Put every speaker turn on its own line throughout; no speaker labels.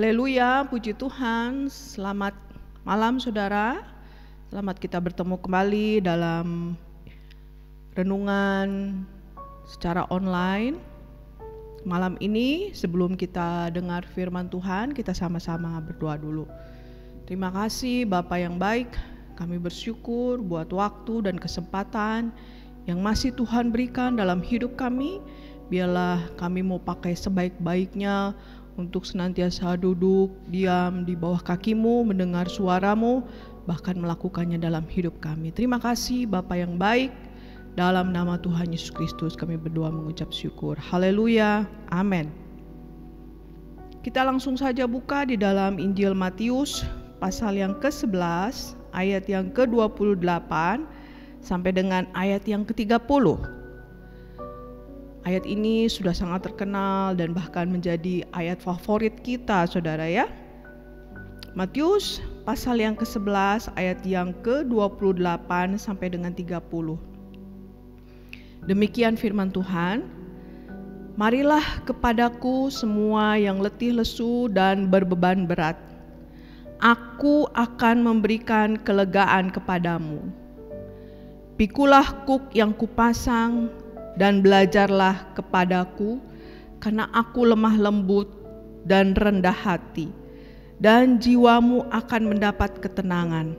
Haleluya, puji Tuhan. Selamat malam saudara. Selamat kita bertemu kembali dalam renungan secara online. Malam ini sebelum kita dengar firman Tuhan, kita sama-sama berdoa dulu. Terima kasih Bapa yang baik, kami bersyukur buat waktu dan kesempatan yang masih Tuhan berikan dalam hidup kami. Biarlah kami mau pakai sebaik-baiknya untuk senantiasa duduk, diam di bawah kakimu, mendengar suaramu, bahkan melakukannya dalam hidup kami. Terima kasih Bapa yang baik, dalam nama Tuhan Yesus Kristus kami berdoa mengucap syukur. Haleluya, amin. Kita langsung saja buka di dalam Injil Matius pasal yang ke-11, ayat yang ke-28 sampai dengan ayat yang ke-30. Ayat ini sudah sangat terkenal dan bahkan menjadi ayat favorit kita saudara ya. Matius pasal yang ke-11 ayat yang ke-28 sampai dengan 30. Demikian firman Tuhan. Marilah kepadaku semua yang letih lesu dan berbeban berat. Aku akan memberikan kelegaan kepadamu. Pikulah kuk yang kupasang dan belajarlah kepadaku, karena aku lemah lembut dan rendah hati, dan jiwamu akan mendapat ketenangan.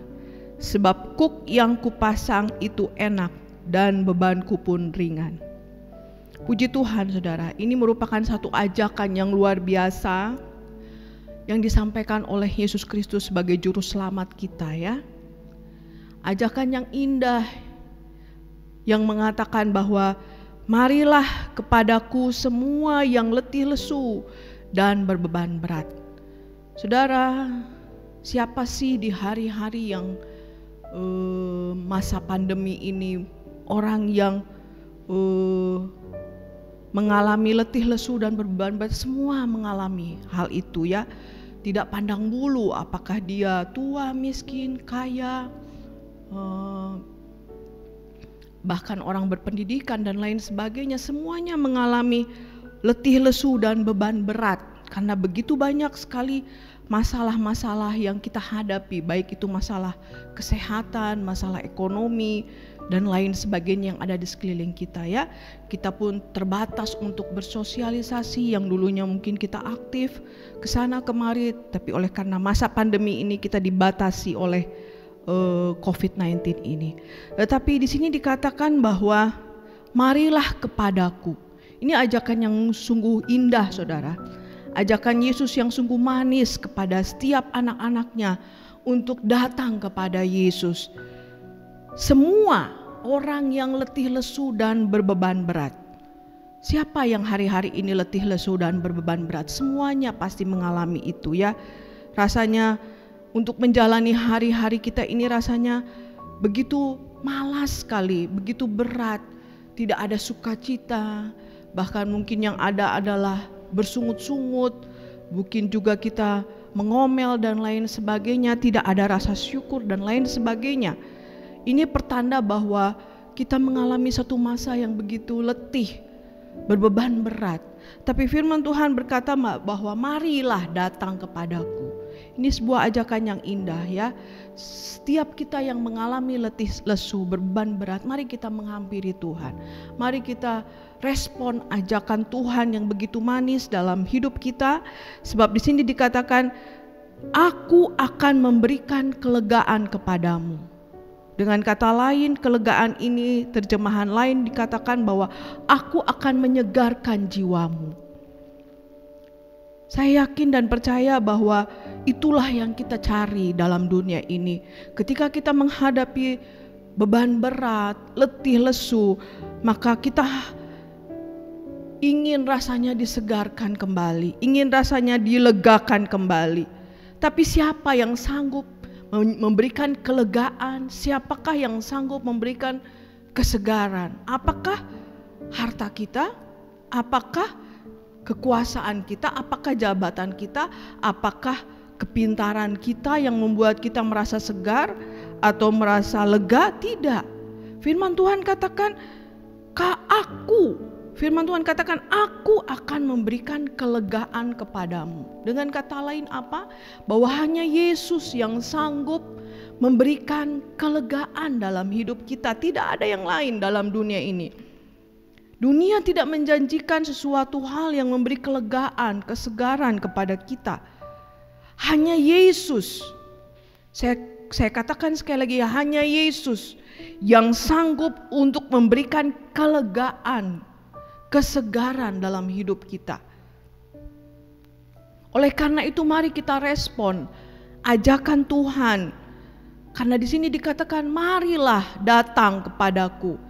Sebab kuk yang kupasang itu enak, dan bebanku pun ringan. Puji Tuhan saudara, ini merupakan satu ajakan yang luar biasa yang disampaikan oleh Yesus Kristus sebagai juru selamat kita ya. Ajakan yang indah yang mengatakan bahwa marilah kepadaku semua yang letih lesu dan berbeban berat. Saudara, siapa sih di hari-hari yang masa pandemi ini orang yang mengalami letih lesu dan berbeban berat? Semua mengalami hal itu ya. Tidak pandang bulu apakah dia tua, miskin, kaya, bahkan orang berpendidikan dan lain sebagainya, semuanya mengalami letih lesu dan beban berat karena begitu banyak sekali masalah-masalah yang kita hadapi, baik itu masalah kesehatan, masalah ekonomi dan lain sebagainya yang ada di sekeliling kita ya. Kita pun terbatas untuk bersosialisasi yang dulunya mungkin kita aktif ke sana kemari, tapi oleh karena masa pandemi ini kita dibatasi oleh COVID-19 ini. Tetapi di sini dikatakan bahwa marilah kepadaku. Ini ajakan yang sungguh indah saudara. Ajakan Yesus yang sungguh manis kepada setiap anak-anaknya untuk datang kepada Yesus. Semua orang yang letih lesu dan berbeban berat. Siapa yang hari-hari ini letih lesu dan berbeban berat? Semuanya pasti mengalami itu ya. Rasanya untuk menjalani hari-hari kita ini rasanya begitu malas sekali, begitu berat, tidak ada sukacita, bahkan mungkin yang ada adalah bersungut-sungut, mungkin juga kita mengomel dan lain sebagainya, tidak ada rasa syukur dan lain sebagainya. Ini pertanda bahwa kita mengalami satu masa yang begitu letih, berbeban berat. Tapi firman Tuhan berkata bahwa marilah datang kepadaku. Ini sebuah ajakan yang indah ya. Setiap kita yang mengalami letih lesu, berbeban berat, mari kita menghampiri Tuhan. Mari kita respon ajakan Tuhan yang begitu manis dalam hidup kita. Sebab di sini dikatakan, aku akan memberikan kelegaan kepadamu. Dengan kata lain, kelegaan ini terjemahan lain dikatakan bahwa aku akan menyegarkan jiwamu. Saya yakin dan percaya bahwa itulah yang kita cari dalam dunia ini. Ketika kita menghadapi beban berat, letih lesu, maka kita ingin rasanya disegarkan kembali, ingin rasanya dilegakan kembali. Tapi siapa yang sanggup memberikan kelegaan? Siapakah yang sanggup memberikan kesegaran? Apakah harta kita? Apakah kekuasaan kita? Apakah jabatan kita? Apakah kepintaran kita yang membuat kita merasa segar atau merasa lega? Tidak. Firman Tuhan katakan, aku Firman Tuhan katakan, aku akan memberikan kelegaan kepadamu. Dengan kata lain apa? Bahwa hanya Yesus yang sanggup memberikan kelegaan dalam hidup kita. Tidak ada yang lain dalam dunia ini. Dunia tidak menjanjikan sesuatu hal yang memberi kelegaan, kesegaran kepada kita. Hanya Yesus. Saya katakan sekali lagi, hanya Yesus yang sanggup untuk memberikan kelegaan, kesegaran dalam hidup kita. Oleh karena itu mari kita respon ajakan Tuhan. Karena di sini dikatakan, marilah datang kepadaku.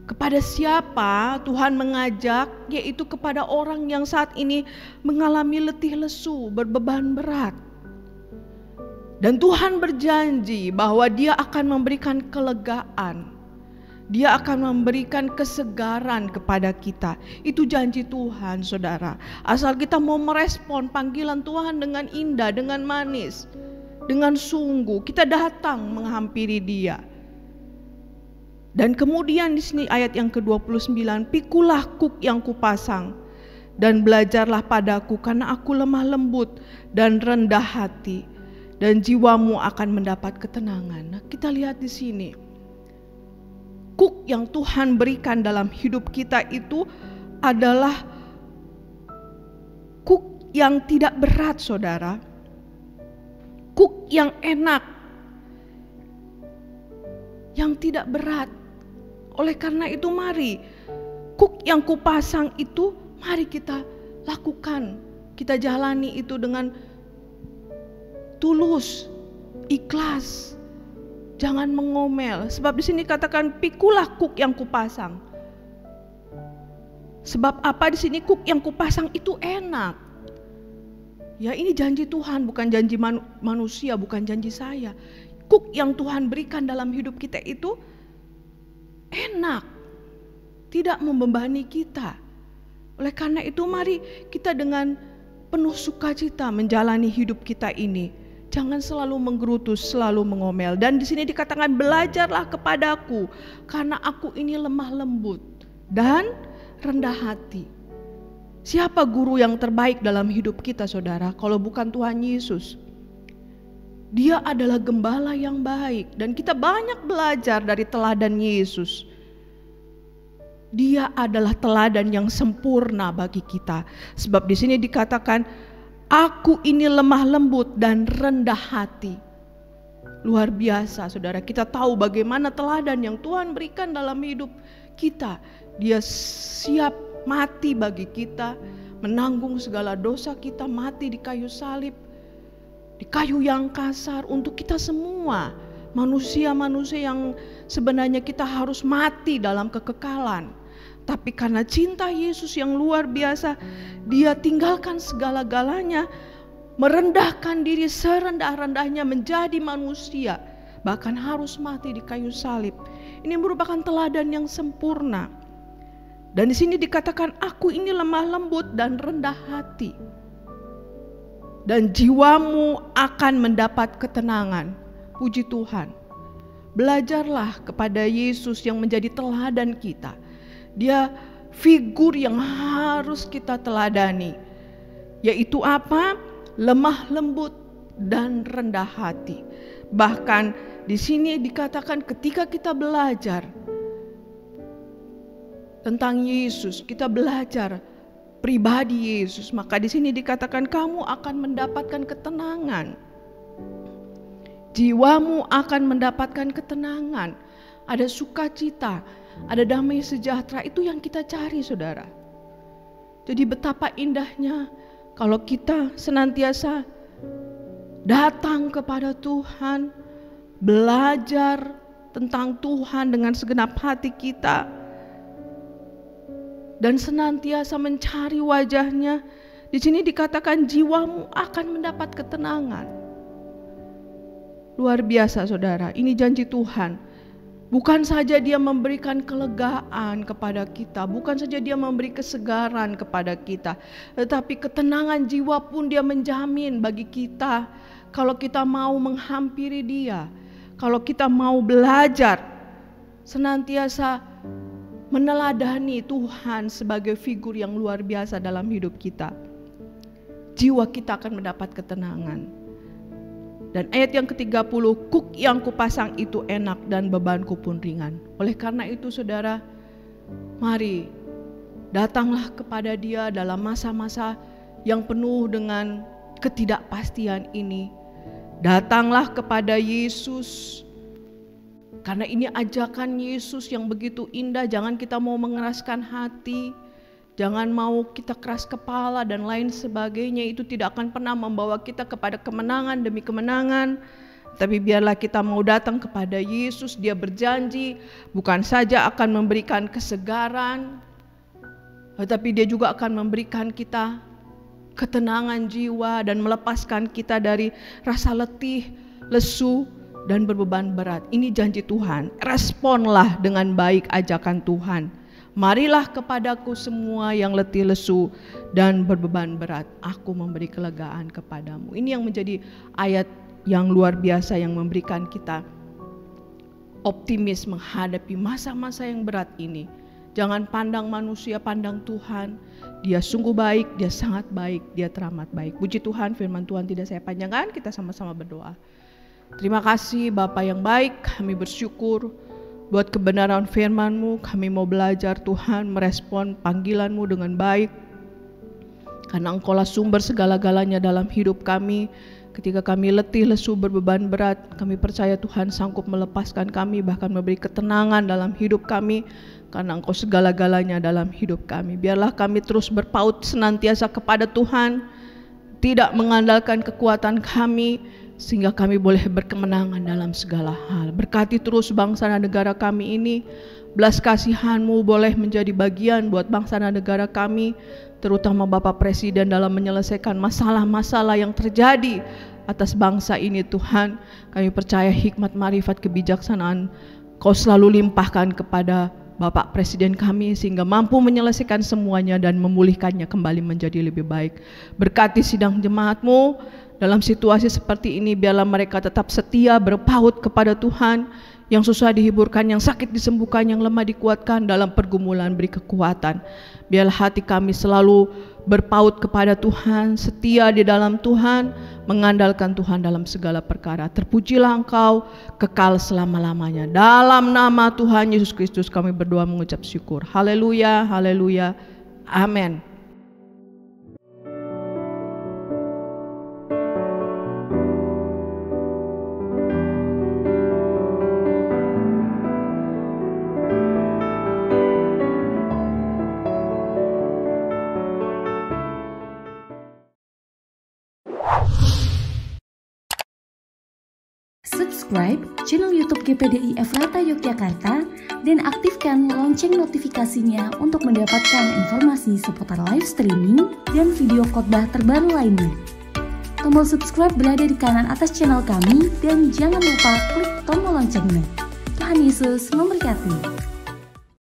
Kepada siapa Tuhan mengajak? Yaitu kepada orang yang saat ini mengalami letih lesu, berbeban berat. Dan Tuhan berjanji bahwa Dia akan memberikan kelegaan. Dia akan memberikan kesegaran kepada kita. Itu janji Tuhan, saudara. Asal kita mau merespon panggilan Tuhan dengan indah, dengan manis, dengan sungguh, kita datang menghampiri Dia. Dan kemudian di sini ayat yang ke-29, pikulah kuk yang kupasang dan belajarlah padaku karena aku lemah lembut dan rendah hati, dan jiwamu akan mendapat ketenangan. Nah, kita lihat di sini. Kuk yang Tuhan berikan dalam hidup kita itu adalah kuk yang tidak berat, saudara. Kuk yang enak, yang tidak berat. Oleh karena itu mari kuk yang kupasang itu mari kita lakukan. Kita jalani itu dengan tulus, ikhlas. Jangan mengomel. Sebab di sini katakan pikulah kuk yang kupasang. Sebab apa di sini kuk yang kupasang itu enak. Ya, ini janji Tuhan, bukan janji manusia, bukan janji saya. Kuk yang Tuhan berikan dalam hidup kita itu enak, tidak membebani kita. Oleh karena itu mari kita dengan penuh sukacita menjalani hidup kita ini. Jangan selalu menggerutu, selalu mengomel. Dan di sini dikatakan belajarlah kepadaku karena aku ini lemah lembut dan rendah hati. Siapa guru yang terbaik dalam hidup kita, saudara? Kalau bukan Tuhan Yesus. Dia adalah gembala yang baik dan kita banyak belajar dari teladan Yesus. Dia adalah teladan yang sempurna bagi kita. Sebab di sini dikatakan, aku ini lemah lembut dan rendah hati. Luar biasa, saudara. Kita tahu bagaimana teladan yang Tuhan berikan dalam hidup kita. Dia siap mati bagi kita, menanggung segala dosa kita, mati di kayu salib, di kayu yang kasar untuk kita semua. Manusia-manusia yang sebenarnya kita harus mati dalam kekekalan. Tapi karena cinta Yesus yang luar biasa, Dia tinggalkan segala-galanya, merendahkan diri serendah-rendahnya menjadi manusia, bahkan harus mati di kayu salib. Ini merupakan teladan yang sempurna. Dan di sini dikatakan, aku ini lemah lembut dan rendah hati, dan jiwamu akan mendapat ketenangan. Puji Tuhan. Belajarlah kepada Yesus yang menjadi teladan kita. Dia figur yang harus kita teladani, yaitu apa? Lemah lembut dan rendah hati. Bahkan di sini dikatakan ketika kita belajar tentang Yesus, kita belajar pribadi Yesus, maka di sini dikatakan kamu akan mendapatkan ketenangan. Jiwamu akan mendapatkan ketenangan. Ada sukacita, ada damai sejahtera, itu yang kita cari, saudara. Jadi betapa indahnya kalau kita senantiasa datang kepada Tuhan, belajar tentang Tuhan dengan segenap hati kita, dan senantiasa mencari wajah-Nya. Di sini dikatakan jiwamu akan mendapat ketenangan. Luar biasa, saudara. Ini janji Tuhan. Bukan saja Dia memberikan kelegaan kepada kita, bukan saja Dia memberi kesegaran kepada kita, tetapi ketenangan jiwa pun Dia menjamin bagi kita. Kalau kita mau menghampiri Dia, kalau kita mau belajar, senantiasa meneladani Tuhan sebagai figur yang luar biasa dalam hidup kita, jiwa kita akan mendapat ketenangan. Dan ayat yang ke-30, kuk yang kupasang itu enak dan bebanku pun ringan. Oleh karena itu saudara, mari datanglah kepada Dia dalam masa-masa yang penuh dengan ketidakpastian ini. Datanglah kepada Yesus, karena ini ajakan Yesus yang begitu indah. Jangan kita mau mengeraskan hati, jangan mau kita keras kepala dan lain sebagainya. Itu tidak akan pernah membawa kita kepada kemenangan demi kemenangan. Tapi biarlah kita mau datang kepada Yesus. Dia berjanji bukan saja akan memberikan kesegaran, tetapi Dia juga akan memberikan kita ketenangan jiwa dan melepaskan kita dari rasa letih, lesu, dan berbeban berat. Ini janji Tuhan. Responlah dengan baik ajakan Tuhan. Marilah kepadaku semua yang letih lesu dan berbeban berat, aku memberi kelegaan kepadamu. Ini yang menjadi ayat yang luar biasa yang memberikan kita optimis menghadapi masa-masa yang berat ini. Jangan pandang manusia, pandang Tuhan. Dia sungguh baik, Dia sangat baik, Dia teramat baik. Puji Tuhan, firman Tuhan tidak saya panjangkan, kita sama-sama berdoa. Terima kasih Bapa yang baik, kami bersyukur buat kebenaran firman-Mu. Kami mau belajar Tuhan merespon panggilan-Mu dengan baik, karena Engkaulah sumber segala-galanya dalam hidup kami. Ketika kami letih, lesu, berbeban berat, kami percaya Tuhan sanggup melepaskan kami, bahkan memberi ketenangan dalam hidup kami, karena Engkau segala-galanya dalam hidup kami. Biarlah kami terus berpaut senantiasa kepada Tuhan, tidak mengandalkan kekuatan kami, sehingga kami boleh berkemenangan dalam segala hal. Berkati terus bangsa dan negara kami ini. Belas kasihan-Mu boleh menjadi bagian buat bangsa dan negara kami, terutama Bapak Presiden dalam menyelesaikan masalah-masalah yang terjadi atas bangsa ini. Tuhan, kami percaya hikmat, marifat, kebijaksanaan Kau selalu limpahkan kepada Bapak Presiden kami, sehingga mampu menyelesaikan semuanya dan memulihkannya kembali menjadi lebih baik. Berkati sidang jemaat-Mu dalam situasi seperti ini. Biarlah mereka tetap setia berpaut kepada Tuhan. Yang susah dihiburkan, yang sakit disembuhkan, yang lemah dikuatkan, dalam pergumulan beri kekuatan. Biarlah hati kami selalu berpaut kepada Tuhan, setia di dalam Tuhan, mengandalkan Tuhan dalam segala perkara. Terpujilah Engkau kekal selama-lamanya. Dalam nama Tuhan Yesus Kristus kami berdoa mengucap syukur. Haleluya, haleluya, amin.
Subscribe channel YouTube GPDI Efrata Yogyakarta dan aktifkan lonceng notifikasinya untuk mendapatkan informasi seputar live streaming dan video khotbah terbaru lainnya. Tombol subscribe berada di kanan atas channel kami dan jangan lupa klik tombol loncengnya. Tuhan Yesus memberkati.